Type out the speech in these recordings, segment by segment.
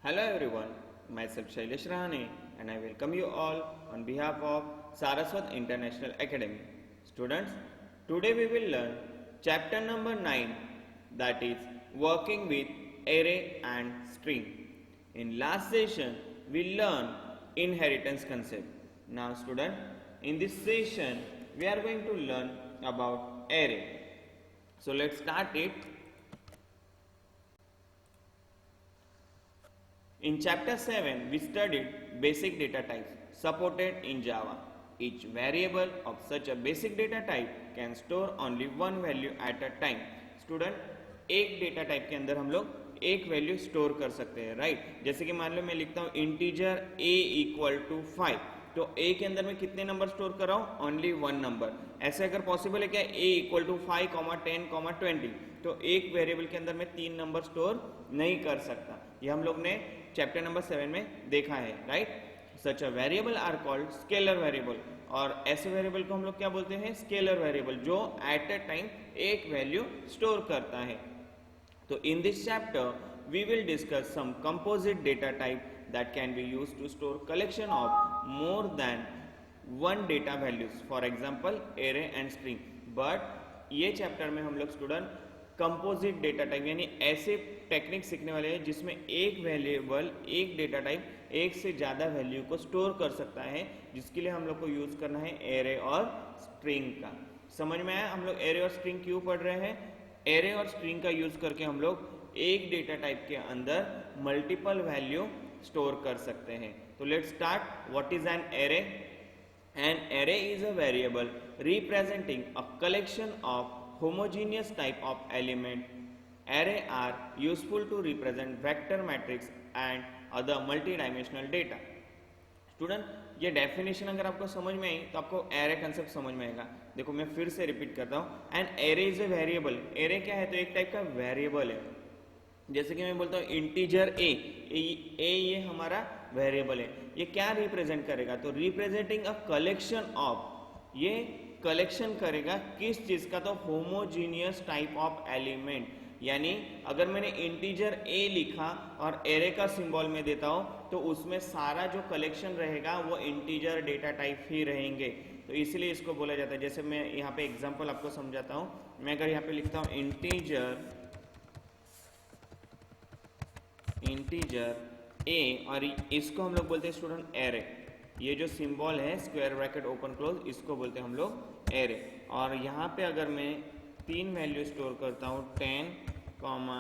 Hello everyone, myself Shailesh Rahane and I welcome you all on behalf of Saraswat International Academy. Students, today we will learn chapter number 9, that is working with array and string. In last session we learned inheritance concept. Now student, in this session we are going to learn about array. So let's start it. In chapter 7, we studied basic data types supported in Java. Each variable of such a basic data type can store only one value at a time. Student, एक data type के अंदर हम लोग एक value store कर सकते हैं, right? जैसे कि मान लो मैं लिखता हूँ इंटीजर a इक्वल टू 5, तो a के अंदर मैं कितने नंबर स्टोर कर रहा हूँ? Only one number. ऐसे अगर पॉसिबल है क्या a इक्वल टू 5, 10, 20, तो एक वेरिएबल के अंदर मैं 3 नंबर स्टोर नहीं कर सकता. ये हम लोग ने चैप्टर नंबर 7 में देखा है, right? Such a variable are called scalar variable, और ऐसे वेरिएबल को हम लोग क्या बोलते हैं? स्केलर वेरिएबल, जो एट अ टाइम एक वैल्यू स्टोर करता है. तो in this chapter we will discuss some composite data type that can be used to store collection of more than one data values, for example array and string. But ये chapter में हम लोग student composite data type यानी ऐसे technique सीखने वाले हैं जिसमें एक वेरिएबल, एक डेटा टाइप एक से ज़्यादा वैल्यू को स्टोर कर सकता है, जिसके लिए हम लोग को यूज़ करना है एरे और स्ट्रिंग का. समझ में आया हम लोग एरे और स्ट्रिंग क्यों पढ़ रहे हैं? एरे और स्ट्रिंग का यूज़ करके हम लोग एक डेटा टाइप के अंदर मल्टीपल वैल्यू स्टोर कर सकते हैं. तो let's start. What is an array? An array is a variable representing a collection of homogeneous type of element. Array are useful to represent vector matrix and other multidimensional data. Student, ये definition अगर आपको समझ में आई तो आपको array concept समझ में आएगा. देखो मैं फिर से रिपीट करता हूँ. An array is a variable. Array क्या है? तो एक टाइप का वेरिएबल है. जैसे कि मैं बोलता हूँ इंटीजर ए, ये हमारा वेरिएबल है. ये क्या रिप्रेजेंट करेगा? तो रिप्रेजेंटिंग अ कलेक्शन ऑफ, ये कलेक्शन करेगा किस चीज का? तो होमोजीनियस टाइप ऑफ एलिमेंट. यानी अगर मैंने इंटीजर ए लिखा और एरे का सिंबल में देता हूं तो उसमें सारा जो कलेक्शन रहेगा वो इंटीजर डेटा टाइप ही रहेंगे. तो इसलिए इसको बोला जाता है. जैसे मैं यहाँ पे एग्जांपल आपको समझाता हूँ. मैं अगर यहाँ पे लिखता हूँ इंटीजर ए और इसको हम लोग बोलते हैं स्टूडेंट एरे. ये जो सिंबल है स्क्वायर ब्रैकेट ओपन क्लोज, इसको बोलते हैं हम लोग एरे. और यहाँ पे अगर मैं 3 वैल्यू स्टोर करता हूँ 10, 20,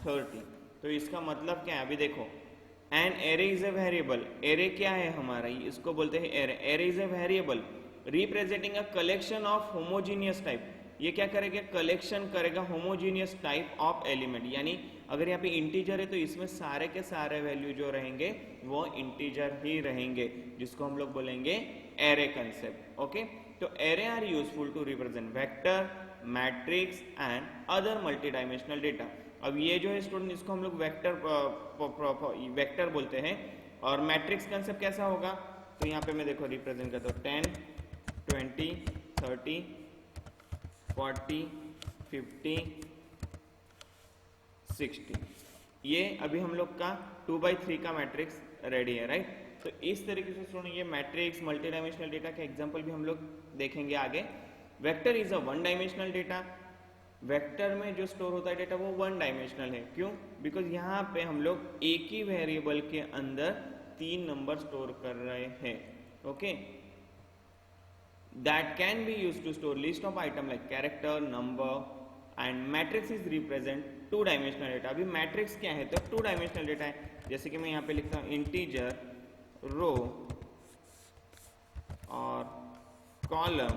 30, तो इसका मतलब क्या है? अभी देखो, an array is a variable. Array क्या है हमारा? इसको बोलते हैं array. Array is a variable representing a collection of homogeneous type. ये क्या करेगा? कलेक्शन करेगा होमोजीनियस टाइप ऑफ एलिमेंट. यानी अगर यहाँ पे इंटीजर है तो इसमें सारे के सारे वैल्यू जो रहेंगे वो इंटीजर ही रहेंगे, जिसको हम लोग बोलेंगे एरे कंसेप्ट. ओके, तो array are useful to represent vector, matrix and other multidimensional data. अब ये जो है स्टूडेंट, इसको हम लोग वेक्टर बोलते हैं. और मैट्रिक्स कंसेप्ट कैसा होगा? तो यहाँ पे मैं देखो रिप्रेजेंट करता हूँ 10, 20, 30, 40, 50, 60. ये अभी हम लोग का 2/3 का मैट्रिक्स रेडी है, राइट? तो इस तरीके से स्टूडेंट ये मैट्रिक्स, मल्टी डायमेंशनल डेटा के एग्जांपल भी हम लोग देखेंगे आगे. Vector is a one dimensional data. Vector में जो स्टोर होता है डेटा वो वन डायमेंशनल है. क्यों? बिकॉज यहाँ पे हम लोग एक ही वेरिएबल के अंदर 3 नंबर स्टोर कर रहे हैं. Okay, that can be use to store list of item like character, number. And matrix is represent 2 dimensional data. अभी मैट्रिक्स क्या है? तो 2 डायमेंशनल डेटा है. जैसे कि मैं यहाँ पे लिखता हूँ इंटीजर, रो और कॉलम,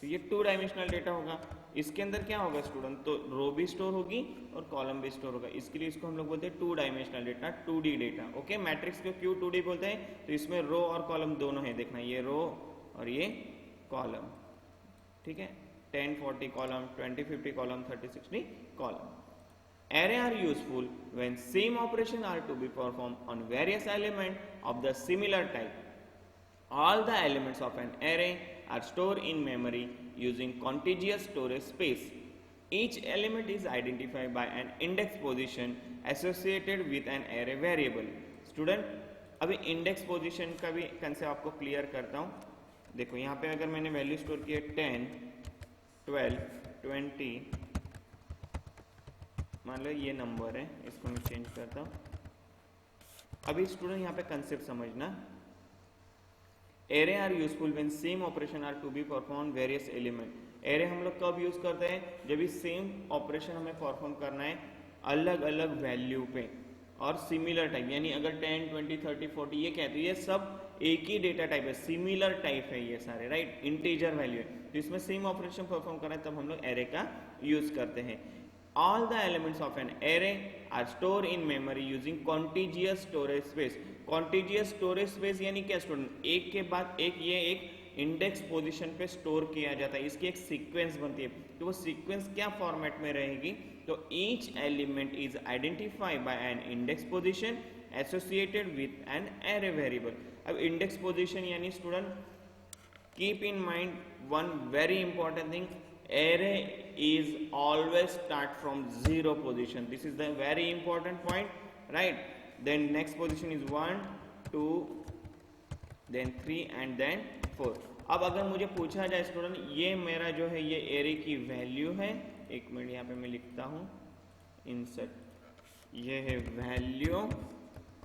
तो ये 2 डायमेंशनल डेटा होगा. इसके अंदर क्या होगा स्टूडेंट? तो रो भी स्टोर होगी और कॉलम भी स्टोर होगा. इसके लिए इसको हम लोग बोलते हैं 2 dimensional data, 2D data. Okay, matrix को क्यों 2D बोलते हैं? तो इसमें रो और कॉलम दोनों है. देखना, ये रो और ये कॉलम. ठीक है, 10, 40 column, 20, 50 column, 30, 60 column. Array are useful when same operation are to be performed on various elements of the similar type. All the elements of an array are stored in memory using contiguous storage space. Each element is identified by an index position associated with an array variable. Student अभी index position का भी concept आपको clear करता हूँ. देखो यहाँ पे अगर मैंने वैल्यू स्टोर की है 10, 12, 20, मान लो ये नंबर है, इसको मैं चेंज करता हूँ. अभी स्टूडेंट यहाँ पे कंसेप्ट समझना. Array are useful when same operation are to be perform various element. Array हम लोग कब यूज करते हैं? जब भी सेम ऑपरेशन हमें परफॉर्म करना है अलग अलग वैल्यू पे और सिमिलर टाइप, यानी अगर 10, 20, 30, 40 ये कहते हैं, ये सब एक ही डेटा टाइप है, सिमिलर टाइप है ये सारे, राइट, इंटीजर वैल्यू है. तो इसमें सेम ऑपरेशन परफॉर्म करना है तब हम लोग एरे का यूज करते हैं. All the elements of an array are stored in memory using contiguous storage space. Contiguous storage space यानी क्या स्टूडेंट? एक के बाद एक ये एक इंडेक्स पोजीशन पे स्टोर किया जाता है, इसकी एक सीक्वेंस बनती है. तो वो सीक्वेंस क्या फॉर्मेट में रहेगी? तो each element is identified by an index position associated with an array variable. अब इंडेक्स पोजीशन यानी student keep in mind one very important thing, array is always start from 0 position. This is the very important point, right? Then next position is 1, 2, then 3 and then 4. अब अगर मुझे पूछा जाए student ये मेरा जो है ये एरे की वैल्यू है, एक मिनट यहाँ पे मैं लिखता हूँ इंसर्ट, ये है वैल्यू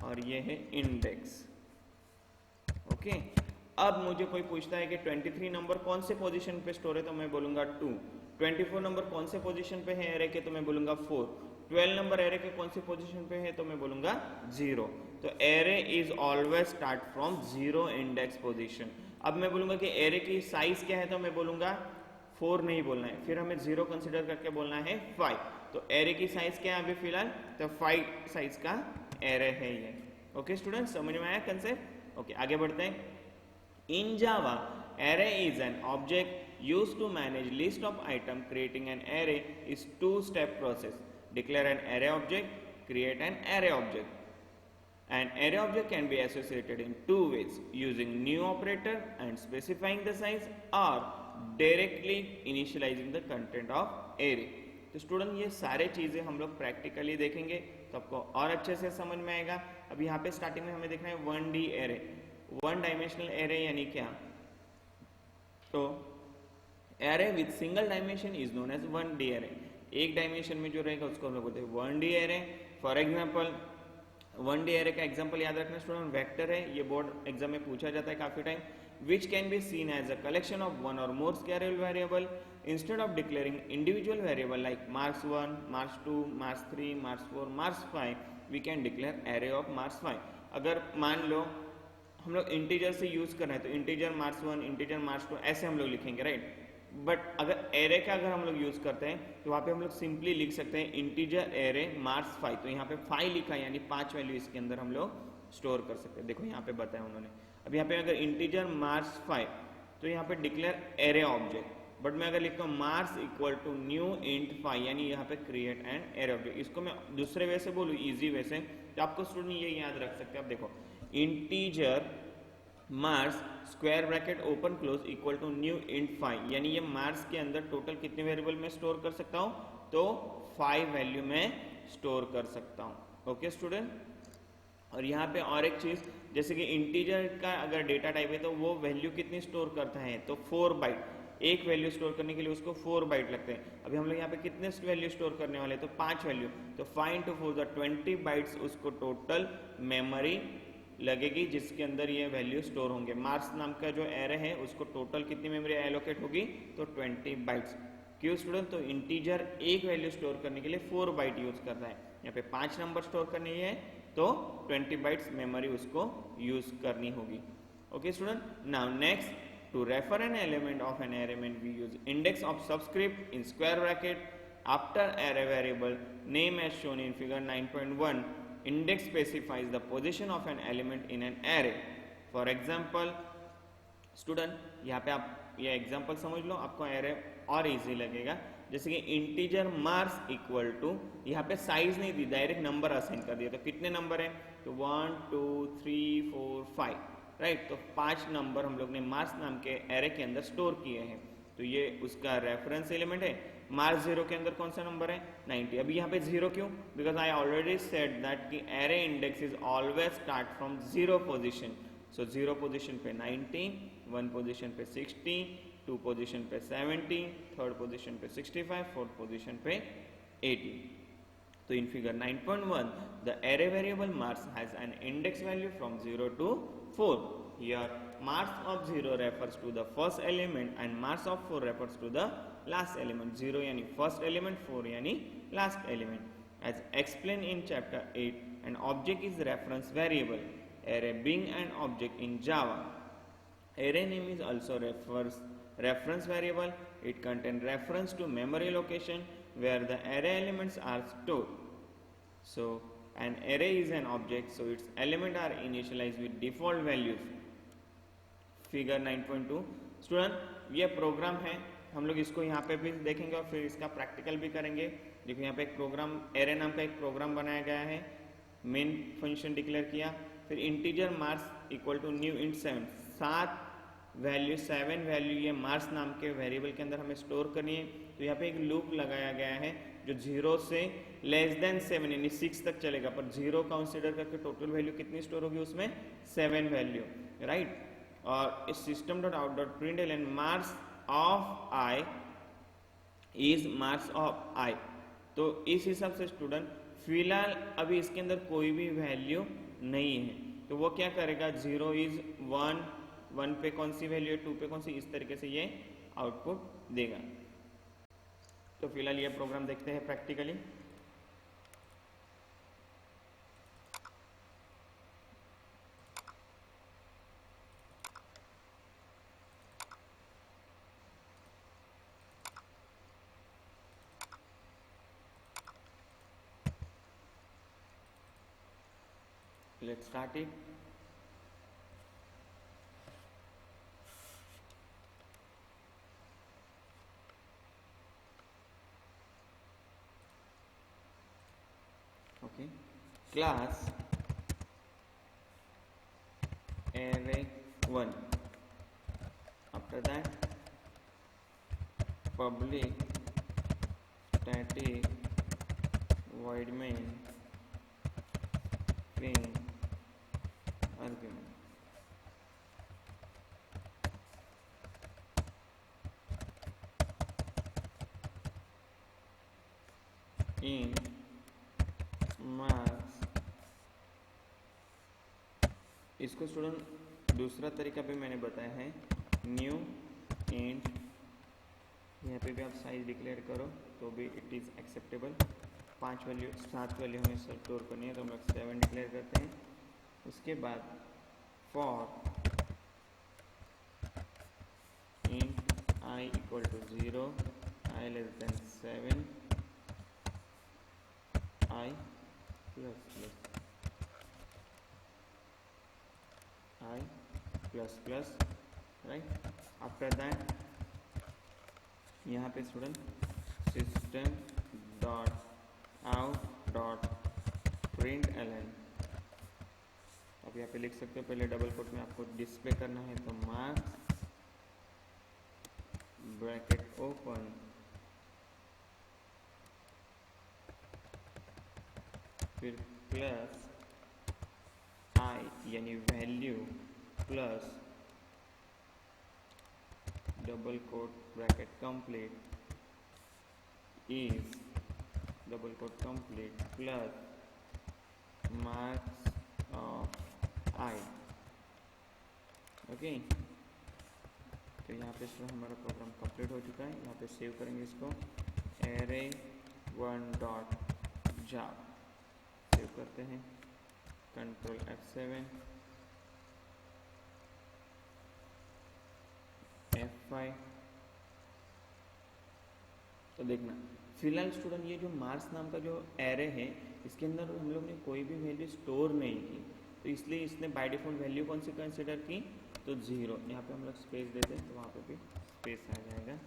और ये है इंडेक्स. ओके. अब मुझे कोई पूछता है कि 23 नंबर कौन से पोजीशन पे स्टोर है, तो मैं बोलूंगा 2. 24 नंबर कौन से पोजीशन पे है एरे के, तो मैं बोलूंगा 4. 12 नंबर एरे के कौन से पोजीशन पे है, तो मैं बोलूंगा 0. तो array is always start from 0 index position. अब मैं बोलूंगा कि एरे की साइज क्या है, तो मैं बोलूंगा 4 नहीं बोलना है, फिर हमें 0 कंसिडर करके बोलना है 5. तो एरे की साइज क्या है अभी फिलहाल, तो 5 साइज का एरे है ये. ओके स्टूडेंट, समझ में आया कंसेप्ट? ओके, आगे बढ़ते हैं. In Java, array is an object used to manage list of items. Creating an array is two-step process. Declare an array object, create an array object. An array object can be associated in two ways, using new operator and specifying the size, or directly initializing the content of array. तो student ये सारे चीजें हम लोग practically देखेंगे तो आपको और अच्छे से समझ में आएगा. अब यहाँ पे स्टार्टिंग में हमें देखना है 1D एरे. 1 डायमेंशनल एरे यानी क्या? तो array with single dimension is known as 1D array. एक डायमेंशन में जो रहेगा उसको हम लोग बोलते हैं 1D array. For example 1D array का एग्जांपल याद रखना स्टूडेंट, वेक्टर है, ये बोर्ड एग्जाम में पूछा जाता है काफी time. which can be seen as a collection of one or more scalable variable. Instead of declaring individual variable like marks 1, marks 2, marks 3, marks 4, marks 5, we can declare array of marks 5. अगर मान लो हम लोग integer से use कर रहे हैं तो integer marks 1, integer marks 2 ऐसे हम लोग लिखेंगे, राइट. बट अगर एरे का अगर हम लोग यूज करते हैं तो वहाँ पे हम लोग सिंपली लिख सकते हैं इंटीजर एरे मार्क्स 5. तो यहाँ पे 5 लिखा है यानी 5 वैल्यू इसके अंदर हम लोग स्टोर कर सकते हैं. देखो यहाँ पे बताया उन्होंने. अब यहाँ पे अगर इंटीजर मार्क्स 5 तो यहाँ पे डिक्लेयर एरे ऑब्जेक्ट. बट मैं अगर लिखता हूँ marks equal to new int 5 यानी यहाँ पे क्रिएट एन एरे ऑब्जेक्ट. इसको मैं दूसरे वे से बोलूँ, इजी वे से, तो आपको स्टूडेंट ये याद रख सकते हैं. आप देखो integer marks square bracket open close equal to new int 5 यानी ये मार्क्स के अंदर टोटल कितने वेरिएबल में स्टोर कर सकता हूँ, तो 5 वैल्यू में स्टोर कर सकता हूँ. Okay student. और यहाँ पे और एक चीज, जैसे कि इंटीजर का अगर डेटा टाइप है तो वो वैल्यू कितनी स्टोर करता है, तो 4 बाइट. एक वैल्यू स्टोर करने के लिए उसको 4 बाइट लगते हैं. अभी हम लोग यहाँ पे कितने वैल्यू स्टोर करने वाले हैं, तो 5 वैल्यू. तो 5 into 4 द 20 बाइट्स उसको टोटल मेमोरी लगेगी जिसके अंदर ये वैल्यू स्टोर होंगे. मार्क्स नाम का जो एरे है उसको टोटल कितनी मेमोरी एलोकेट होगी, तो 20 बाइट्स. क्यों स्टूडेंट, तो इंटीजर एक वैल्यू स्टोर करने के लिए 4 बाइट यूज करता है. यहाँ पे 5 नंबर स्टोर करनी है तो 20 बाइट्स मेमोरी उसको यूज करनी होगी. Okay student. Now next, to refer an element of an array we use index of subscript in square bracket after array variable name as shown in figure 9.1. Index specifies the position of an element in an array. For example student, यहाँ पे आप ये example समझ लो, आपको array और easy लगेगा. जैसे कि इंटीजर मार्क्स इक्वल टू, यहाँ पे साइज नहीं दी, डायरेक्ट नंबर असाइन कर दिया. तो कितने नंबर है, तो 1 2 3 4 5, राइट. तो 5 नंबर हम लोग ने मार्क्स नाम के एरे के अंदर स्टोर किए हैं. तो ये उसका रेफरेंस एलिमेंट है. मार्क्स 0 के अंदर कौन सा नंबर है 90। अभी यहाँ पे 0 क्यों, because I already said that कि array index is always start from 0 position. So 0 position पे 19, 1 पोजिशन पे 60, 2 पोजिशन पे 70, 3rd पोजिशन पे 65, 4th पोजिशन पे 80। So in figure 9.1, the array variable marks has an index value from 0 to 4. Here marks of 0 refers to the first element and marks of 4 refers to the last element. 0 यानी first element, 4 यानी last element. As explained in chapter 8, an object is reference variable. Array being an object in Java. Array name is also reference variable. It contains reference to memory location where the array elements are stored. So an array is an object, so its elements are initialized with default values. Figure 9.2 student ये programme है, हम लोग इसको यहाँ पे भी देखेंगे और फिर इसका प्रैक्टिकल भी करेंगे। देखो यहाँ पे एक प्रोग्राम एरे नाम का एक प्रोग्राम बनाया गया है, मेन फंक्शन डिक्लेयर किया, फिर integer marks equal to new int 7, 7 value ये मार्क्स नाम के वेरिएबल के अंदर हमें स्टोर करनी है। तो यहाँ पे एक लूप लगाया गया है जो 0 से लेस देन 7 यानी 6 तक चलेगा, पर 0 कंसीडर करके टोटल वैल्यू कितनी स्टोर होगी उसमें 7 वैल्यू, राइट। और इस system dot out dot println marks of i is marks of i. तो इस हिसाब से स्टूडेंट फिलहाल अभी इसके अंदर कोई भी वैल्यू नहीं है, तो वो क्या करेगा 0 इज 1, 1 पे कौन सी वैल्यू है 2 पे कौन सी, इस तरीके से ये आउटपुट देगा। तो फिलहाल ये प्रोग्राम देखते हैं practically. Let's start it. Okay. Class array1. After that, public static void main string argument. In marks, इसको स्टूडेंट दूसरा तरीका भी मैंने बताया है, न्यू इंट, यहाँ पे भी आप साइज डिक्लेयर करो तो भी इट इज़ एक्सेप्टेबल। 7 वैल्यू हमें स्टोर करनी है तो हम लोग 7 डिक्लेयर करते हैं। उसके बाद for int i equal to 0, i less than 7, i plus plus, right. After that यहाँ पे student system dot out dot println, अब यहाँ पे लिख सकते हो, पहले डबल कोट में आपको डिस्प्ले करना है तो मार्क्स ब्रैकेट ओपन फिर प्लस आई यानी value plus double quote bracket complete is double quote complete plus marks of i. Okay, तो यहाँ पे हमारा प्रोग्राम कंप्लीट हो चुका है। यहाँ पे सेव करेंगे इसको, array1 डॉट जावा सेव करते हैं, कंट्रोल F7, F5। तो देखना फिलहाल स्टूडेंट ये जो मार्क्स नाम का जो एरे है इसके अंदर हम लोग ने कोई भी वैल्यू स्टोर नहीं की, तो इसलिए इसने बाय डिफॉल्ट वैल्यू कौन सी कंसिडर की, तो 0। यहाँ पे हम लोग स्पेस देते हैं तो वहाँ पे भी स्पेस आ जाएगा।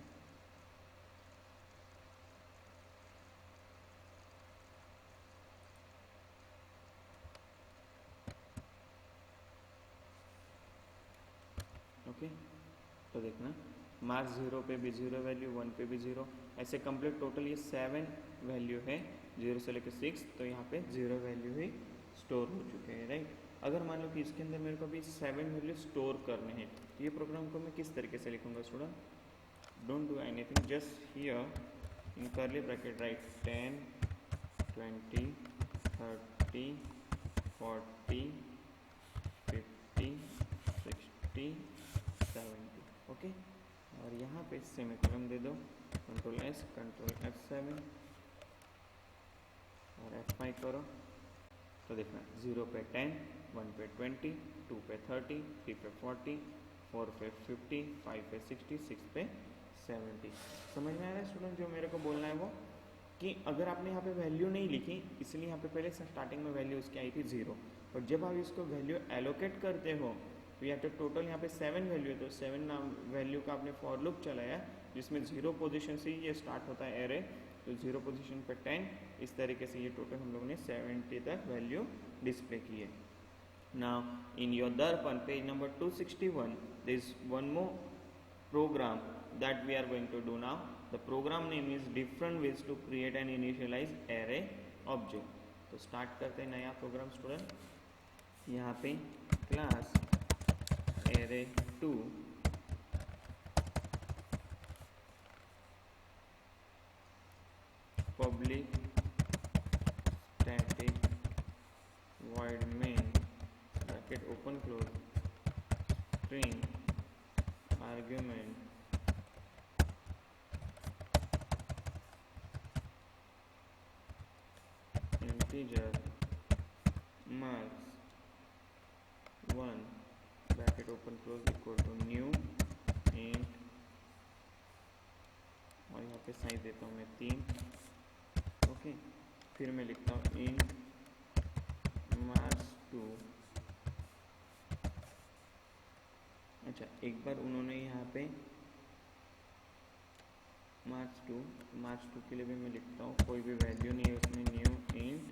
ओके, तो देखना मार्क्स 0 पे भी 0 वैल्यू, 1 पे भी 0, ऐसे कंप्लीट टोटल ये 7 वैल्यू है 0 से लेकर 6, तो यहाँ पे 0 वैल्यू ही स्टोर हो चुके हैं, राइट। अगर मान लो कि इसके अंदर मेरे को अभी 7 वैल्यू स्टोर करने हैं, तो ये प्रोग्राम को मैं किस तरीके से लिखूंगा student? Don't do anything, just here in curly bracket right 10, 20, 30, 40, 50, 60, 70, okay. और यहाँ पे सेमीकोलन दे दो, कंट्रोल एस, कंट्रोल F7 और F5 करो, तो देखना 0 पे 10, 1 पे 20, 2 पे 30, 3 पे 40, 4 पे 50, 5 पे 60, 6 पे 70। समझ में आ रहा है स्टूडेंट जो मेरे को बोलना है वो? कि अगर आपने यहाँ पे वैल्यू नहीं लिखी, इसलिए यहाँ पे पहले स्टार्टिंग में वैल्यू उसकी आई थी 0, और जब आप इसको वैल्यू एलोकेट करते हो तो यहाँ पे टोटल यहाँ पे 7 वैल्यू है, तो 7 वैल्यू का आपने फॉर लूप चलाया जिसमें 0 पोजीशन से ये स्टार्ट होता है एरे, तो 0 पोजीशन पे 10, इस तरीके से ये टोटल हम लोगों ने 70 तक वैल्यू डिस्प्ले की है। नाउ इन योर दर्पण page number 261 there is one more program that we are going to do now. The program name is different ways to create and initialize array object. तो start करते हैं नया programme student. यहाँ पे class array2 public static void main bracket open close string argument integer marks 1 bracket open close equal to new int, और यहाँ पे size देता हूँ मैं 3, ओके। फिर मैं लिखता हूँ int marks2। अच्छा, एक बार उन्होंने यहाँ पे marks2 के लिए भी मैं लिखता हूँ, कोई भी वैल्यू नहीं है उसमें, न्यू int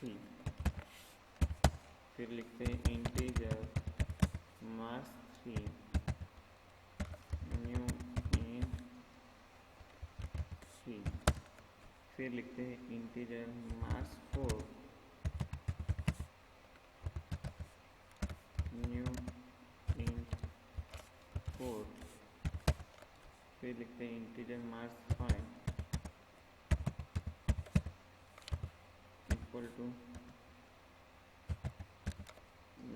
3, फिर लिखते हैं इंटीजर marks3 न्यू int 3, फिर लिखते हैं इंटीजर marks4 न्यू int 4, फिर लिखते हैं integer marks5 equal to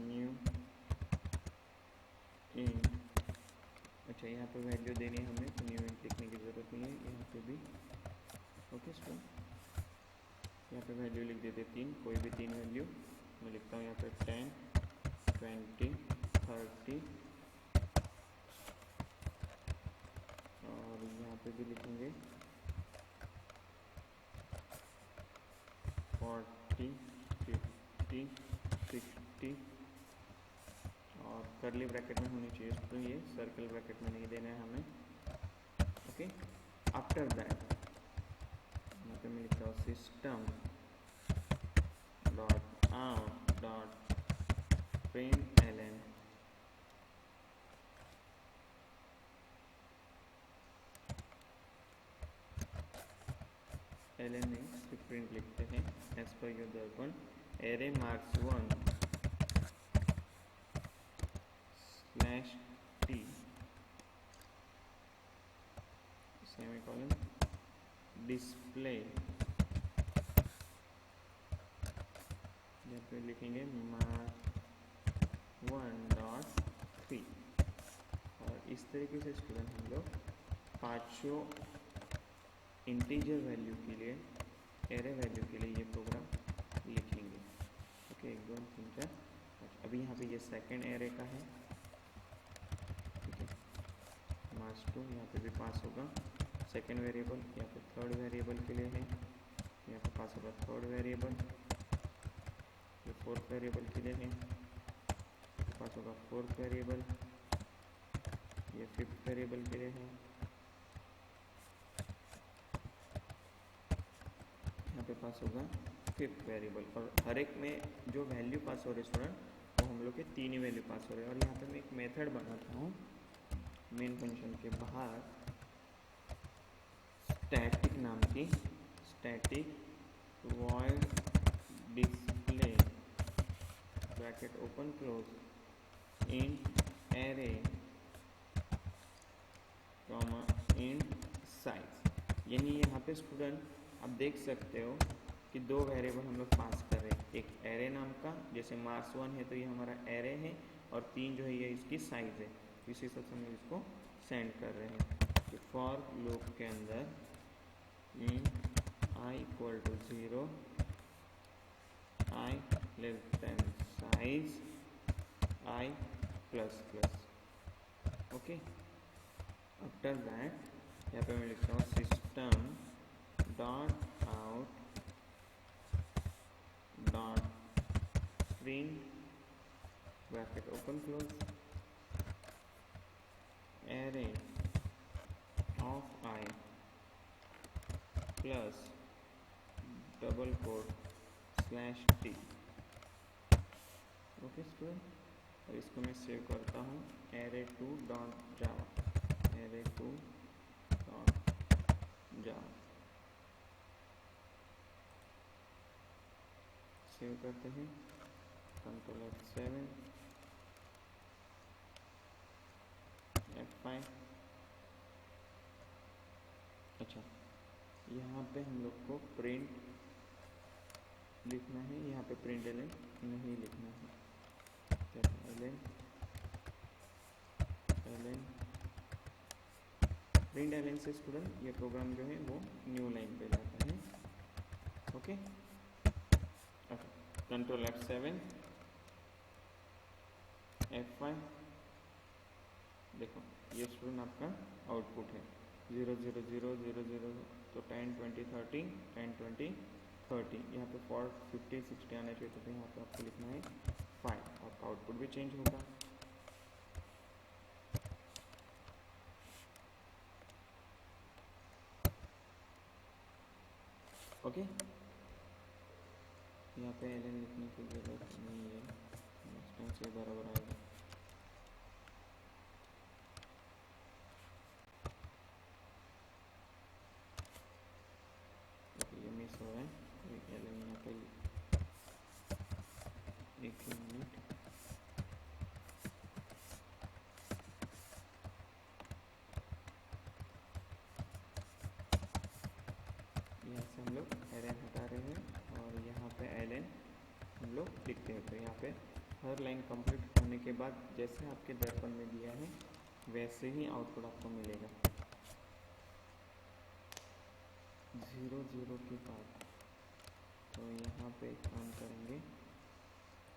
new int। अच्छा, यहाँ पे वैल्यू देनी है हमें, तो न्यू इंट लिखने की ज़रूरत नहीं है, यहाँ पे भी ओके स्टूडेंट। यहाँ पे वैल्यू लिख देते 3, कोई भी 3 वैल्यू मैं लिखता हूँ यहाँ पे 10, 20, 30, और यहाँ पे भी लिखेंगे 40, 50, 60, और कर्ली ब्रैकेट में होनी चाहिए तो ये सर्कल ब्रैकेट में नहीं देना है हमें, ओके। आफ्टर दैट यहाँ पे मैं लिखता हूँ system dot out dot println ln सिर्फ प्रिंट लिखते हैं एज पर योर दर्पण array marks1 /t semicolon display, यहाँ पे लिखेंगे mark1.3, और इस तरीके से स्टूडेंट हम लोग पांचों इंटीजर वैल्यू के लिए, एरे वैल्यू के लिए ये प्रोग्राम लिखेंगे, ओके। 1 2 3 4। अभी यहाँ पे ये सेकंड एरे का है, ठीक है। marks2 यहाँ पे भी पास होगा सेकंड वेरिएबल, यहाँ पे थर्ड वेरिएबल के लिए है, यहाँ पे पास होगा थर्ड वेरिएबल, ये फोर्थ वेरिएबल के लिए है, पास होगा फोर्थ वेरिएबल, ये फिफ्थ वेरिएबल के लिए है, यहाँ पे पास होगा फिफ्थ वेरिएबल, और हर एक में जो वैल्यू पास हो रहे स्टूडेंट वो हम लोग के 3 ही वैल्यू पास हो रहे हैं। और यहाँ पे मैं एक मेथड बनाता हूँ मेन फंक्शन के बाहर स्टैटिक नाम की static void display bracket open close int array comma int size. यानी यहाँ पे स्टूडेंट आप देख सकते हो कि दो वेरिएबल हम लोग पास कर रहे हैं, एक एरे नाम का, जैसे मार्क्स 1 है तो ये हमारा एरे है, और 3 जो है ये इसकी साइज है, इसी हिसाब से हम लोग इसको सेंड कर रहे हैं। तो फॉर लूप के अंदर i equal to 0, i less than size, i plus plus. Okay, after that यहाँ पे मैं लिखता हूँ system dot out dot print bracket open close array of i plus double quote slash t। Okay student, और इसको मैं save करता हूँ array2 dot java, array2 dot java. Save करते हैं, कंट्रोल F7 F5। अच्छा, यहाँ पे हम लोग को प्रिंट लिखना है, यहाँ पे प्रिंट एलन नहीं लिखना है। प्रिंट एलन से स्टूडेंट ये प्रोग्राम जो है वो न्यू लाइन पे जाता है। Okay, control F7 F5। देखो ये स्टूडेंट आपका आउटपुट है 0 0 0 0 0, तो 10 20 30 10 20 30। यहाँ पे 50 60 आना चाहिए, तो यहाँ पे आपको लिखना है 5। आपका आउटपुट भी चेंज होगा। ओके, यहाँ पे एलन लिखने की जरूरत नहीं है, नेक्स्ट टाइम से बराबर आएगा। ये मिस हो रहा है, एलन यहाँ पे एक मिनट। यहाँ से हम लोग एलन हटा रहे हैं और यहाँ पे एलन हम लोग लिखते हैं। तो यहाँ पे हर लाइन कंप्लीट होने के बाद जैसे आपके दर्पण में दिया है वैसे ही आउटपुट आपको मिलेगा। 0 0 के बाद तो यहाँ पे एक काम करेंगे,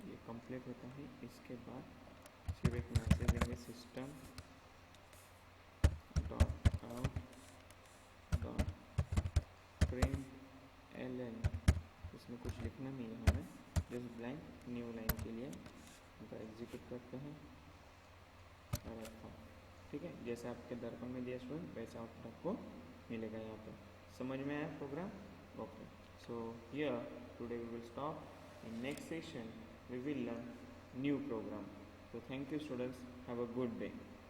ये कंप्लीट होता है, इसके बाद सिर्फ एक मैसेज देंगे system dot out dot println. इसमें कुछ लिखना नहीं है हमें, जस्ट ब्लैंक न्यू लाइन के लिए तो एग्जीक्यूट करते हैं और रखा। ठीक है, जैसे आपके दर्पण में दिया स्टूडेंट वैसे आउटपुट आपको मिलेगा। यहाँ पे समझ में आया program? Okay, so here today we will stop. In next session we will learn new program. So thank you students, have a good day.